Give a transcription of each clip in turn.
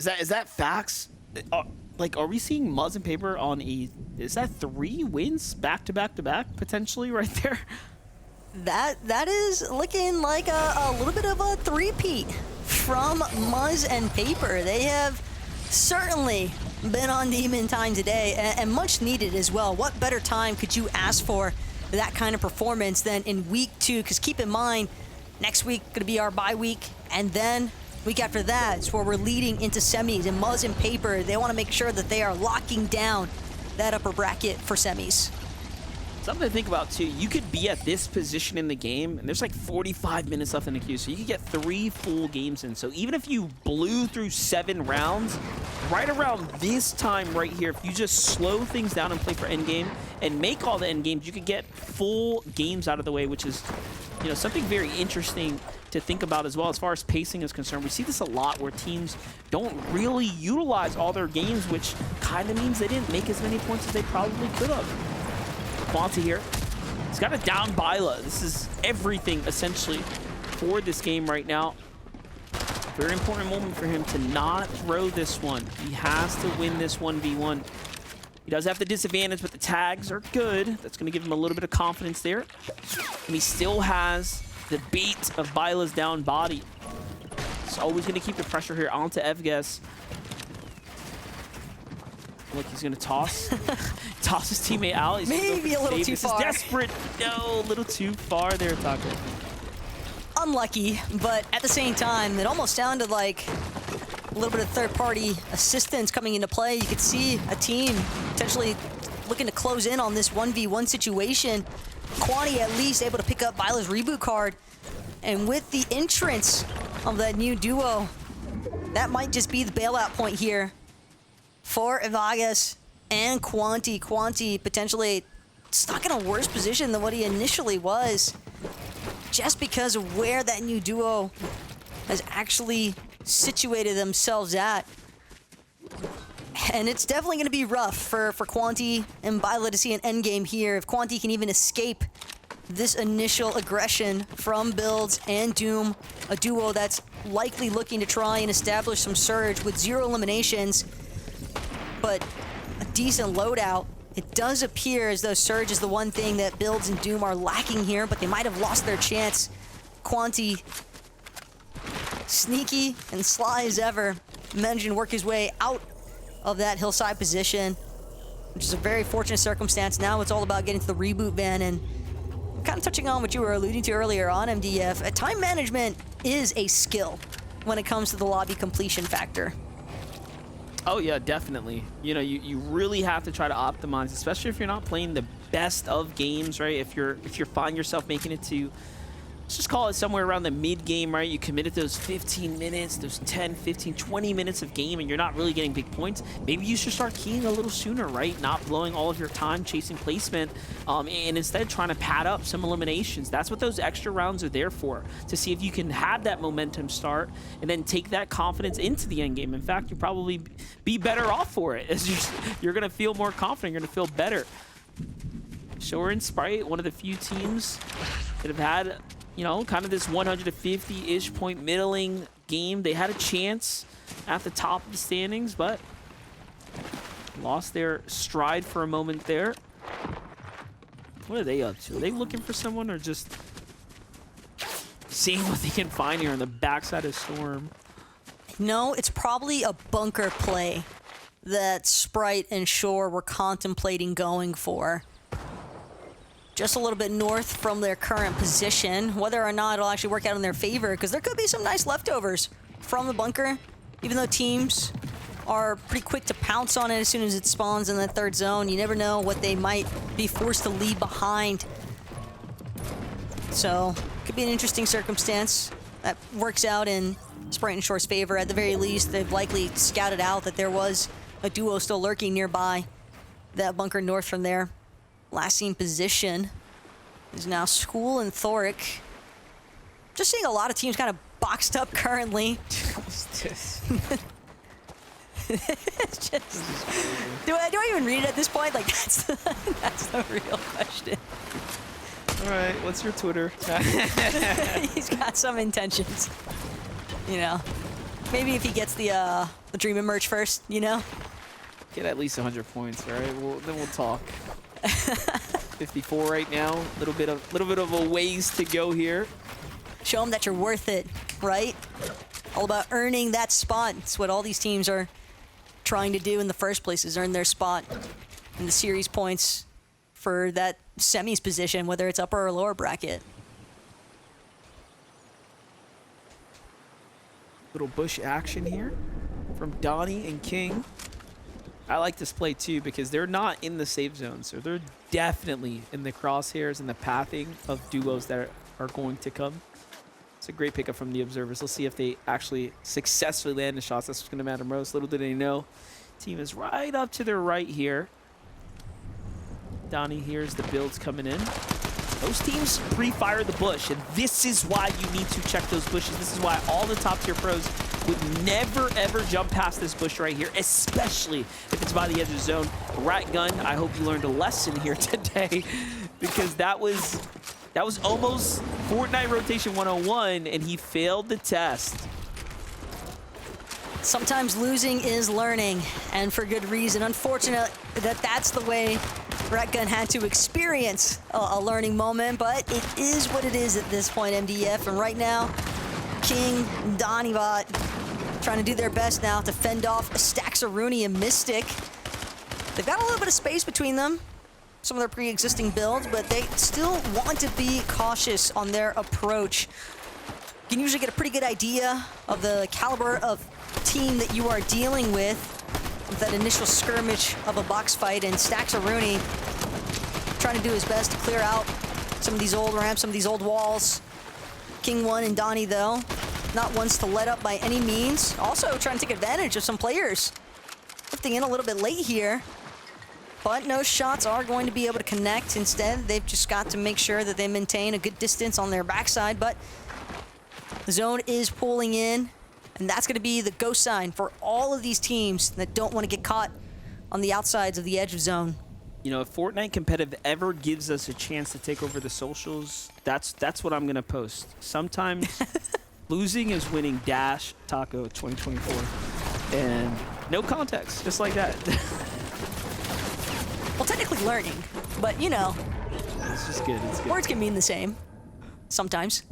Is that facts? Like, are we seeing Muzz and Paper on a... Is that 3 wins back to back to back, potentially, right there? That is looking like a little bit of a three-peat from Muzz and Paper. They have certainly been on demon time today, and much needed as well. What better time could you ask for that kind of performance than in week 2? Because keep in mind, next week going to be our bye week, and then week after that is where we're leading into semis. And Muzz and Paper, they want to make sure that they are locking down that upper bracket for semis. Something to think about, too. You could be at this position in the game, and there's like 45 minutes left in the queue, so you could get 3 full games in. So even if you blew through 7 rounds, right around this time right here, if you just slow things down and play for endgame and make all the endgames, you could get full games out of the way, which is, you know, something very interesting to think about as well as far as pacing is concerned. We see this a lot where teams don't really utilize all their games, which kind of means they didn't make as many points as they probably could have. Quanti here. He's got a down Byla. This is everything, essentially, for this game right now. Very important moment for him to not throw this one. He has to win this 1v1. He does have the disadvantage, but the tags are good. That's going to give him a little bit of confidence there. And he still has the bait of Byla's down body. He's always going to keep the pressure here onto Hxvackow. Look, he's going to toss. Toss his teammate out. He's maybe a little too far. This is desperate. No, a little too far there, Taco. Unlucky, but at the same time, it almost sounded like a little bit of third-party assistance coming into play. You could see a team potentially looking to close in on this 1v1 situation. Quanti at least able to pick up Byla's reboot card. And with the entrance of that new duo, that might just be the bailout point here for Hxvackow and Quanti. Quanti potentially stuck in a worse position than what he initially was, just because of where that new duo has actually situated themselves at. And it's definitely going to be rough for Quanti and Byla to see an endgame here. If Quanti can even escape this initial aggression from Builds and Doom, a duo that's likely looking to try and establish some surge with 0 eliminations, but a decent loadout. It does appear as though Surge is the one thing that Builds and Doom are lacking here, but they might have lost their chance. Quanti, sneaky and sly as ever, managed to work his way out of that hillside position, which is a very fortunate circumstance. Now it's all about getting to the reboot van, and kind of touching on what you were alluding to earlier on MDF, time management is a skill when it comes to the lobby completion factor. Oh yeah, definitely. You know, you really have to try to optimize, especially if you're not playing the best of games, right? If you find yourself making it to, let's just call it somewhere around the mid game, right? You committed those 15 minutes, those 10, 15, 20 minutes of game, and you're not really getting big points. Maybe you should start keying a little sooner, right? Not blowing all of your time chasing placement, and instead trying to pad up some eliminations. That's what those extra rounds are there for, to see if you can have that momentum start and then take that confidence into the end game. In fact, you'll probably be better off for it, as you're going to feel more confident, you're going to feel better. So we're in Sprite, one of the few teams that have had, you know, kind of this 150-ish point middling game. They had a chance at the top of the standings, but lost their stride for a moment there. What are they up to? Are they looking for someone or just seeing what they can find here on the backside of Storm? No, it's probably a bunker play that Sprite and Shore were contemplating going for. Just a little bit north from their current position. Whether or not it'll actually work out in their favor, because there could be some nice leftovers from the bunker, even though teams are pretty quick to pounce on it as soon as it spawns in that third zone. You never know what they might be forced to leave behind. So, could be an interesting circumstance that works out in Sprite and Shore's favor. At the very least, they've likely scouted out that there was a duo still lurking nearby that bunker north from there. Last seen position is now School and Thoric. Just seeing a lot of teams kind of boxed up currently. It's just, do I even read it at this point? Like, that's the real question. All right, what's your Twitter? He's got some intentions, you know. Maybe if he gets the Dream Emerge first, you know? Get at least 100 points, all right? Then we'll talk. 54 right now. Little bit of a ways to go here. Show them that you're worth it, right? All about earning that spot. It's what all these teams are trying to do in the first place, is earn their spot in the series points for that semis position, whether it's upper or lower bracket. Little bush action here from Donnie and King. I like this play too because they're not in the safe zone, so they're definitely in the crosshairs and the pathing of duos that are going to come. It's a great pickup from the observers. Let's see if they actually successfully land the shots. That's what's going to matter most. Little did they know, team is right up to their right here. Donnie hears the builds coming in. Most teams pre-fire the bush, and this is why you need to check those bushes. This is why all the top-tier pros would never, ever jump past this bush right here, especially if it's by the edge of the zone. Rat gun, I hope you learned a lesson here today, because that was almost Fortnite rotation 101, and he failed the test. Sometimes losing is learning, and for good reason. Unfortunate that that's the way Rat Gun had to experience a learning moment, but it is what it is at this point, MDF. And right now, King and Donniebot trying to do their best now to fend off Hxvaccow and Mystic. They've got a little bit of space between them, some of their pre-existing builds, but they still want to be cautious on their approach. You can usually get a pretty good idea of the caliber of team that you are dealing with that initial skirmish of a box fight, and Hxvaccow trying to do his best to clear out some of these old ramps, some of these old walls. King 1 and Donnie, though, not ones to let up by any means. Also trying to take advantage of some players lifting in a little bit late here, but no shots are going to be able to connect. Instead, they've just got to make sure that they maintain a good distance on their backside, but the zone is pulling in, and that's going to be the go sign for all of these teams that don't want to get caught on the outsides of the edge of zone. You know, if Fortnite competitive ever gives us a chance to take over the socials, that's what I'm going to post. Sometimes losing is winning dash taco 2024. And no context, just like that. Well, technically learning, but you know. It's just good, it's good. Words can mean the same sometimes.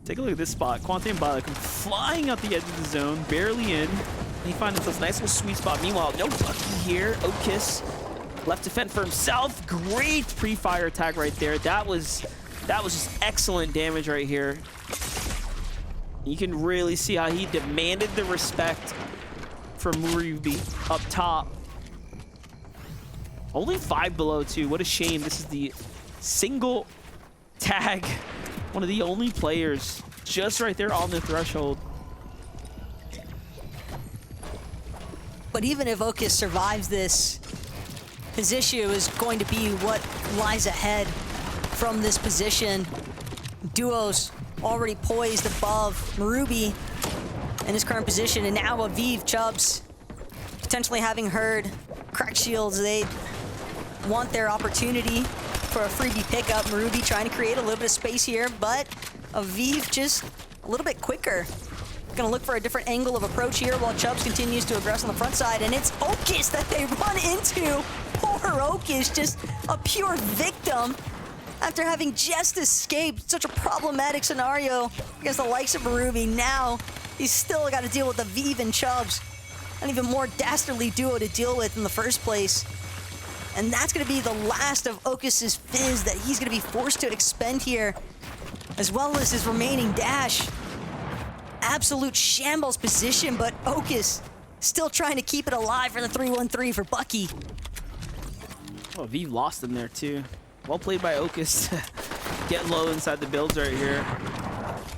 Take a look at this spot. Quante and Blucow come flying out the edge of the zone, barely in. And he finds himself a nice little sweet spot. Meanwhile, no Bucky here. Okis left to fend for himself. Great pre-fire tag right there. That was just excellent damage right here. You can really see how he demanded the respect from Ruby up top. Only 5 below too. What a shame. This is the single tag. One of the only players just right there on the threshold. But even if Okis survives this, his issue is going to be what lies ahead from this position. Duos already poised above Ruby in his current position, and now Aviv Chubbs potentially having heard crack shields. They want their opportunity for a freebie pickup. Ruby trying to create a little bit of space here, but Aviv just a little bit quicker. Gonna look for a different angle of approach here while Chubbs continues to aggress on the front side, and it's Okis that they run into. Poor Okis, just a pure victim after having just escaped such a problematic scenario against the likes of Ruby. Now he's still got to deal with Aviv and Chubbs, an even more dastardly duo to deal with in the first place. And that's going to be the last of Okis' fizz that he's going to be forced to expend here, as well as his remaining dash. Absolute shambles position, but Okis still trying to keep it alive for the 3-1-3 for Bucky. Oh, Aviv lost him there too. Well played by Okis. Get low inside the builds right here.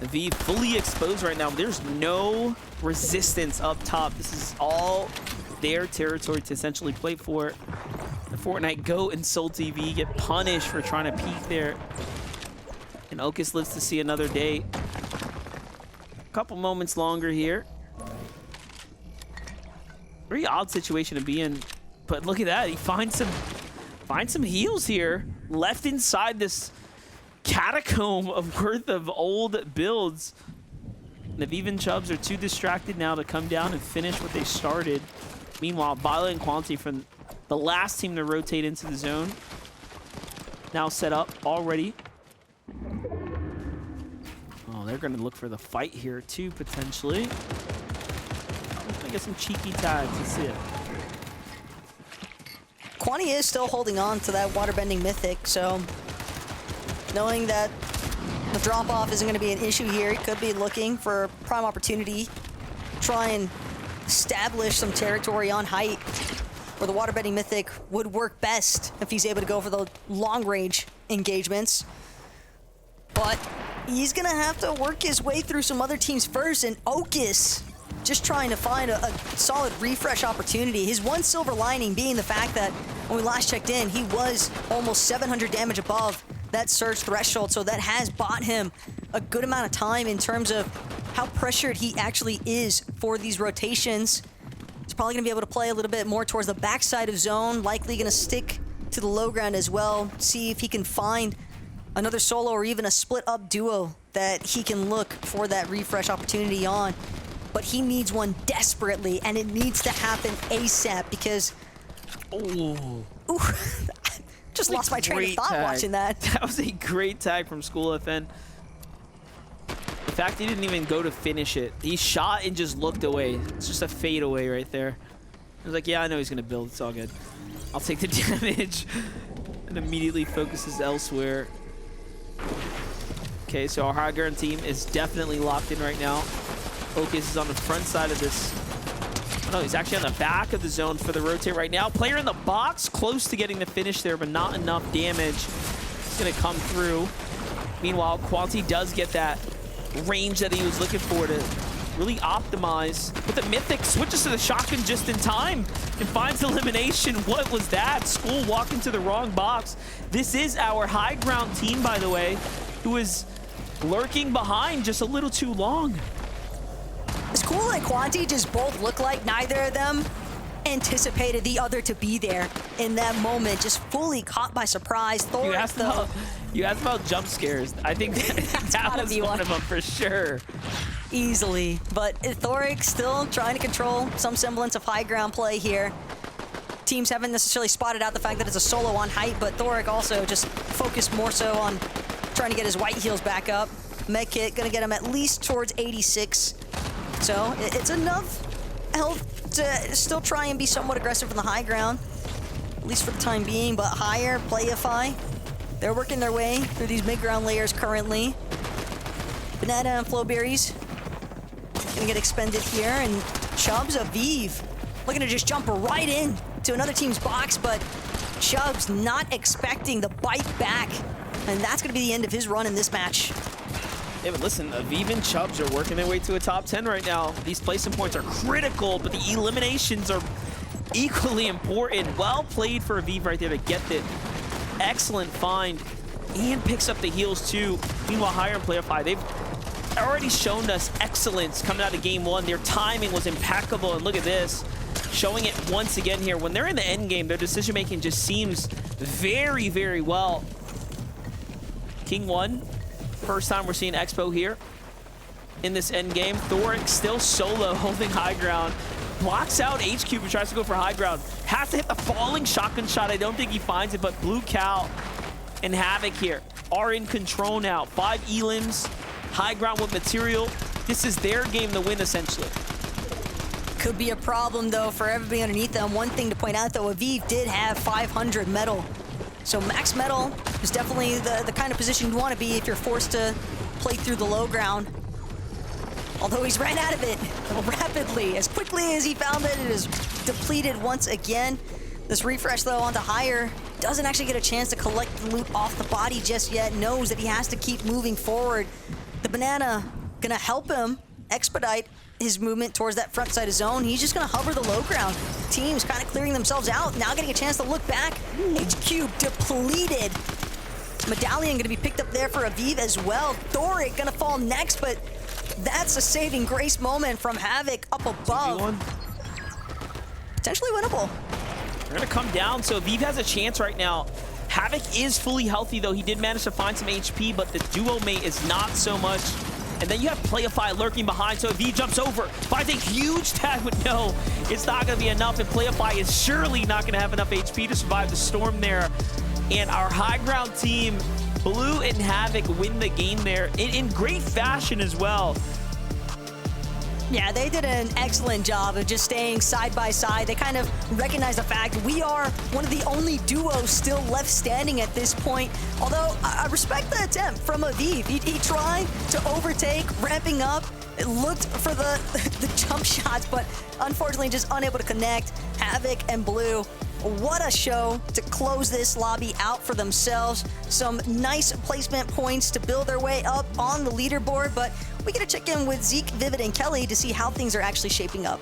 Aviv fully exposed right now. There's no resistance up top. This is all their territory to essentially play for. The Fortnite GOAT and Soul TV get punished for trying to peek there. And Okis lives to see another day. A couple moments longer here. Very odd situation to be in. But look at that. He finds some heals here. Left inside this catacomb of worth of old builds. Aviv and Chubbs are too distracted now to come down and finish what they started. Meanwhile, Violet and Quanti from the last team to rotate into the zone. Now set up already. Oh, they're going to look for the fight here too, potentially. I'm going to get some cheeky tags. Let's see it. Quanti is still holding on to that waterbending mythic, so knowing that the drop-off isn't going to be an issue here, he could be looking for a prime opportunity, try and establish some territory on height where the waterbending mythic would work best if he's able to go for the long-range engagements. But he's going to have to work his way through some other teams first, and Okus just trying to find a solid refresh opportunity. His one silver lining being the fact that when we last checked in, he was almost 700 damage above that surge threshold, so that has bought him a good amount of time in terms of how pressured he actually is for these rotations. He's probably going to be able to play a little bit more towards the backside of zone, likely going to stick to the low ground as well, see if he can find another solo or even a split-up duo that he can look for that refresh opportunity on. But he needs one desperately, and it needs to happen ASAP because... Ooh. Just lost my train of thought watching that. That was a great tag from School FN. The fact he didn't even go to finish it. He shot and just looked away. It's just a fade away right there. I was like, yeah, I know he's going to build. It's all good. I'll take the damage. And immediately focuses elsewhere. Okay, so our high ground team is definitely locked in right now. Okus is on the front side of this. Oh, no, he's actually on the back of the zone for the rotate right now. Player in the box, close to getting the finish there, but not enough damage. It's going to come through. Meanwhile, Quanti does get that range that he was looking for to really optimize. But the Mythic switches to the shotgun just in time and finds elimination. What was that? School walking to the wrong box. This is our high ground team, by the way, who is lurking behind just a little too long. School and Quanti just both look like neither of them anticipated the other to be there in that moment, just fully caught by surprise. You asked about jump scares. I think that was one of them for sure. Easily, but Thoric still trying to control some semblance of high ground play here. Teams haven't necessarily spotted out the fact that it's a solo on height, but Thoric also just focused more so on trying to get his white heals back up. Medkit gonna get him at least towards 86. So it's enough health to still try and be somewhat aggressive from the high ground, at least for the time being, but higher, Playify, they're working their way through these mid-ground layers currently. Banana and Flowberries gonna get expended here, and Chubbs, Aviv, looking to just jump right in to another team's box, but Chubbs not expecting the bite back, and that's gonna be the end of his run in this match. Yeah, but listen, Aviv and Chubbs are working their way to a top 10 right now. These placement points are critical, but the eliminations are equally important. Well played for Aviv right there to get the excellent find and picks up the heals too. Meanwhile, Higher and Playify, they've already shown us excellence coming out of game one. Their timing was impeccable, and look at this. Showing it once again here. When they're in the end game, their decision making just seems very, very well. King 1. First time we're seeing Expo here in this end game. Thoric still solo, holding high ground. Blocks out Hxvaccow and tries to go for high ground. Has to hit the falling shotgun shot. I don't think he finds it, but Blucow and Havoc here are in control now. 5 elims, high ground with material. This is their game to win, essentially. Could be a problem, though, for everybody underneath them. One thing to point out, though, Aviv did have 500 metal. So max metal is definitely the kind of position you want to be if you're forced to play through the low ground. Although he's ran out of it rapidly. As quickly as he found it, it is depleted once again. This refresh, though, onto Higher doesn't actually get a chance to collect the loot off the body just yet. Knows that he has to keep moving forward. The Banana gonna help him expedite his movement towards that front side of zone. He's just gonna hover the low ground. Teams kind of clearing themselves out, now getting a chance to look back. Hxvaccow depleted. Medallion gonna be picked up there for Aviv as well. Thoric gonna fall next, but that's a saving grace moment from Havoc up above. Potentially winnable. They're gonna come down, so Aviv has a chance right now. Havoc is fully healthy, though. He did manage to find some HP, but the duo mate is not so much. And then you have Qualifier lurking behind, so if he jumps over, finds a huge tag, but no, it's not going to be enough, and Qualifier is surely not going to have enough HP to survive the storm there. And our high ground team, Blue and Havoc, win the game there in great fashion as well. Yeah, they did an excellent job of just staying side by side. They kind of recognize the fact we are one of the only duos still left standing at this point. Although, I respect the attempt from Aviv. He tried to overtake, ramping up. It looked for the jump shots, but unfortunately just unable to connect. Havoc and Blue, what a show to close this lobby out for themselves. Some nice placement points to build their way up on the leaderboard, but we get to check in with Zeke, Vivid, and Kelly to see how things are actually shaping up.